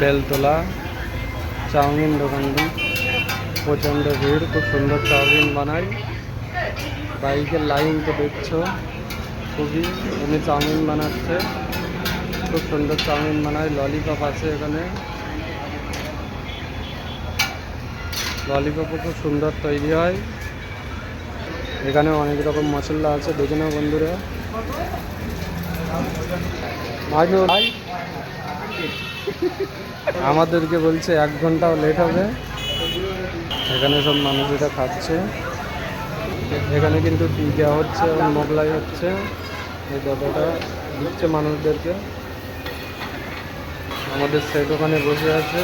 Beltala chowmein দোকানটি প্রচণ্ড ভিড়, খুব সুন্দর চাউমিন বানায়। বাইকের লাইন তো দেখছো খুবই, উনি চাউমিন বানাচ্ছে, খুব সুন্দর চাউমিন বানায়। ললিপপ আছে এখানে, ললিপপও খুব সুন্দর তৈরি হয়। এখানে অনেক রকম মশলা আছে, দেখে নাও বন্ধুরা। আমাদেরকে বলছে 1 ঘন্টাও লেট হবে। এখানে সব মানুষেরা খাচ্ছে। এখানে কিন্তু টি দেওয়া হচ্ছে এবং মোগলাই হচ্ছে। এই দাদাটা দিচ্ছে মানুষদেরকে। আমাদের সেই দোকানে বসে আছে।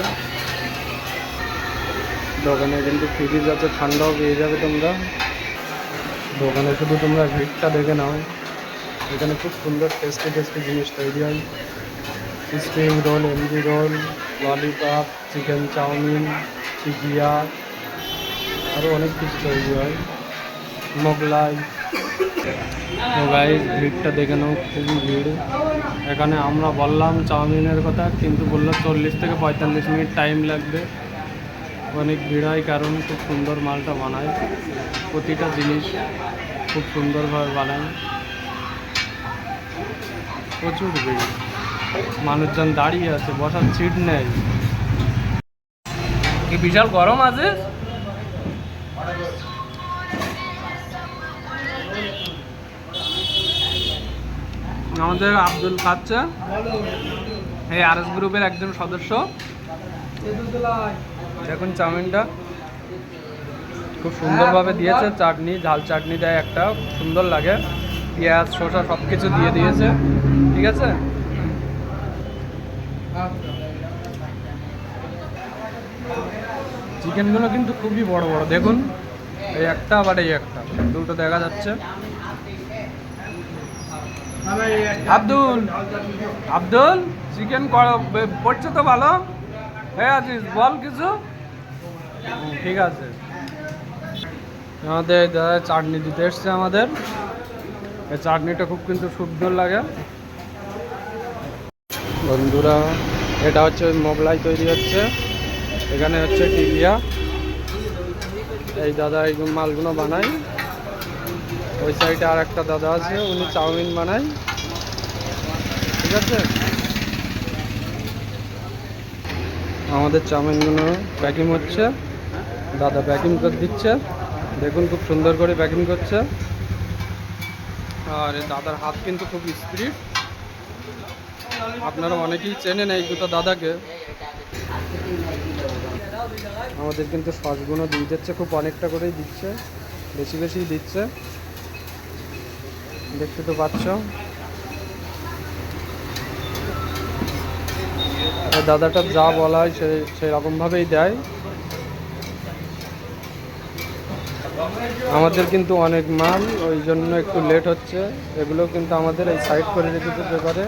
দোকানে কিন্তু ফ্রিজ আছে, ঠান্ডাও পেয়ে যাবে তোমরা। দোকানে শুধু তোমরা ভিড়টা দেখে নাও। এখানে খুব সুন্দর টেস্টি টেস্টি জিনিস তৈরি হয়। স্প্রিং রোল, এমডি রোল, ললিপপ, চিকেন চাউমিন, টিকিয়া, আরও অনেক কিছু তৈরি হয়, মোগলাই। মোগলাই ভিড়টা দেখে নাও, খুবই ভিড়। এখানে আমরা বললাম চাউমিনের কথা, কিন্তু বললো 40 থেকে 45 মিনিট টাইম লাগবে। অনেক ভিড় হয় কারণ খুব সুন্দর মালটা বানায়, প্রতিটা জিনিস খুব সুন্দরভাবে বানায়। প্রচুর ভিড়, মানুষজন দাঁড়িয়ে আছে, বসার সিট নেই। কি বিশাল গরম আছে। আমাদের আব্দুল খাচ্ছে, এই আরএস গ্রুপের একজন সদস্য। দেখুন চাউমিনটা খুব সুন্দরভাবে দিয়েছে, চাটনি, ঝাল চাটনি দেয় একটা, সুন্দর লাগে। পেঁয়াজ শসা সব কিছু দিয়ে দিয়েছে, ঠিক আছে। চিকেনগুলো কিন্তু খুবই বড় বড়, দেখুন এই একটা আবার এই একটা, দুটো দেখা যাচ্ছে। আব্দুল আব্দুল চিকেন পড়ছে তো ভালো। হ্যাঁ আজিজ বল কিছু। ঠিক আছে, আমাদের দাদা চাটনি দিতে এসছে আমাদের। এই চাটনিটা খুব কিন্তু সুন্দর লাগে বন্ধুরা। এটা হচ্ছে মোগলাই তৈরি হচ্ছে, এখানে হচ্ছে টিকিয়া। এই দাদা এই মালগুলো বানায়। ওই সাইডে আর একটা দাদা আছে, উনি চাউমিন বানায়, ঠিক আছে। আমাদের চাউমিনগুলো প্যাকিং হচ্ছে, দাদা প্যাকিং করে দিচ্ছে। দেখুন খুব সুন্দর করে প্যাকিং করছে। আর দাদার হাত কিন্তু খুব স্পিড, আপনারা অনেকেই চেনেন এই দুটো দাদাকে। আমাদের কিন্তু সসগুলো দিয়ে দিচ্ছে, খুব অনেকটা করেই দিচ্ছে, বেশি বেশি দিচ্ছে, দেখতে তো পাচ্ছ। দাদাটা যা বলা হয় সেই রকমভাবেই দেয়। আমাদের কিন্তু অনেক মাল, ওই জন্য একটু লেট হচ্ছে। এগুলো কিন্তু আমাদের এই সাইড করে রেখেছে পেপারে।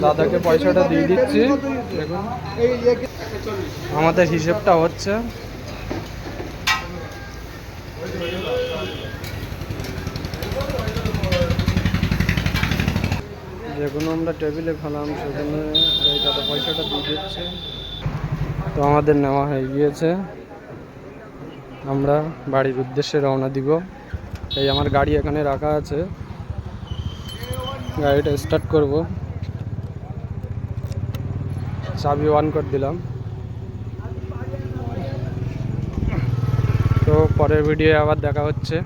দাদাকে পয়সাটা দিয়ে দিচ্ছি, দেখুন আমাদের হিসেবটা হচ্ছে। যেগুলো আমরা টেবিলে খেলাম সেখানে এই দাদা পয়সাটা দিয়ে দিচ্ছে। তো আমাদের নেওয়া হয়ে গিয়েছে, আমরা বাড়ির উদ্দেশ্যে রওনা দিব। এই আমার গাড়ি এখানে রাখা আছে, গাড়িটা স্টার্ট করব, চাবি অন করে দিলাম। তো পরের ভিডিও আবার দেখা হচ্ছে।